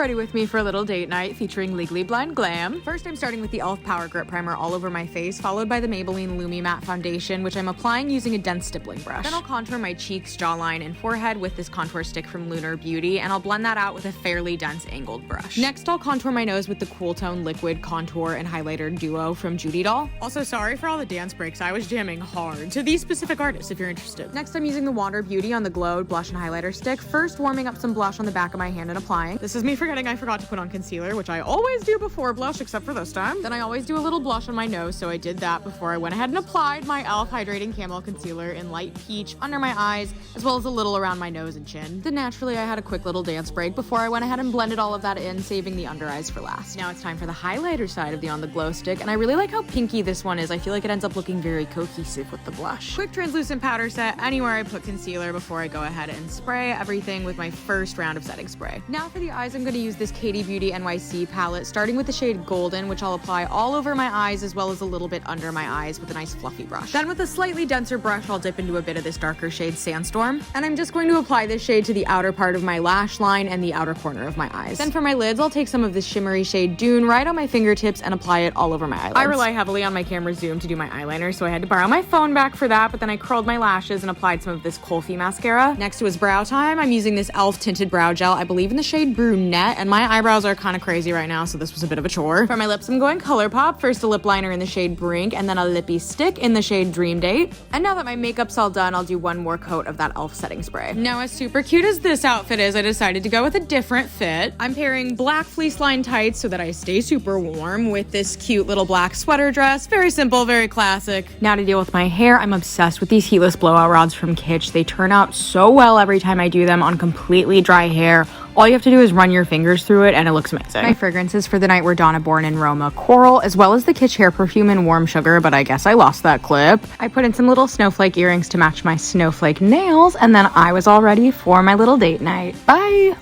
ready with me for a little date night featuring Legally Blonde Glam. First, I'm starting with the e.l.f. Power Grip Primer all over my face, followed by the Maybelline Lumi Matte Foundation, which I'm applying using a dense stippling brush. Then I'll contour my cheeks, jawline, and forehead with this contour stick from Lunar Beauty, and I'll blend that out with a fairly dense angled brush. Next, I'll contour my nose with the Cool Tone Liquid Contour and Highlighter Duo from Judy Doll. Also, sorry for all the dance breaks. I was jamming hard to these specific artists if you're interested. Next, I'm using the Water Beauty on the Glow Blush and Highlighter Stick, first warming up some blush on the back of my hand and applying. This is me forgetting I forgot to put on concealer, which I always do before blush, except for this time. Then I always do a little blush on my nose, so I did that before I went ahead and applied my e.l.f. Hydrating Camel Concealer in light peach under my eyes, as well as a little around my nose and chin. Then naturally, I had a quick little dance break before I went ahead and blended all of that in, saving the under eyes for last. Now it's time for the highlighter side of the On The Glow stick, and I really like how pinky this one is. I feel like it ends up looking very cohesive with the blush. Quick translucent powder set anywhere I put concealer before I go ahead and spray everything with my first round of setting spray. Now for the eyes, I'm going to use this Katy Beauty NYC palette, starting with the shade Golden, which I'll apply all over my eyes as well as a little bit under my eyes with a nice fluffy brush. Then with a slightly denser brush, I'll dip into a bit of this darker shade Sandstorm, and I'm just going to apply this shade to the outer part of my lash line and the outer corner of my eyes. Then for my lids, I'll take some of this shimmery shade Dune right on my fingertips and apply it all over my eyelids. I rely heavily on my camera zoom to do my eyeliner, so I had to borrow my phone back for that, but then I curled my lashes and applied some of this Colfie mascara. Next was brow time. I'm using this e.l.f. tinted brow gel, I believe in the shade Brunette, and my eyebrows are kind of crazy right now, so this was a bit of a chore. For my lips, I'm going ColourPop. First a lip liner in the shade Brink, and then a lippy stick in the shade Dream Date. And now that my makeup's all done, I'll do one more coat of that e.l.f. setting spray. Now, as super cute as this outfit is, I decided to go with a different fit. I'm pairing black fleece lined tights so that I stay super warm with this cute little black sweater dress. Very simple, very classic. Now to deal with my hair, I'm obsessed with these heatless blowout rods from Kitsch. They turn out so well every time I do them on completely dry hair. All you have to do is run your fingers through it and it looks amazing. My fragrances for the night were Donna Born and Roma Coral, as well as the Kitsch hair perfume in Warm Sugar, but I guess I lost that clip. I put in some little snowflake earrings to match my snowflake nails, and then I was all ready for my little date night. Bye!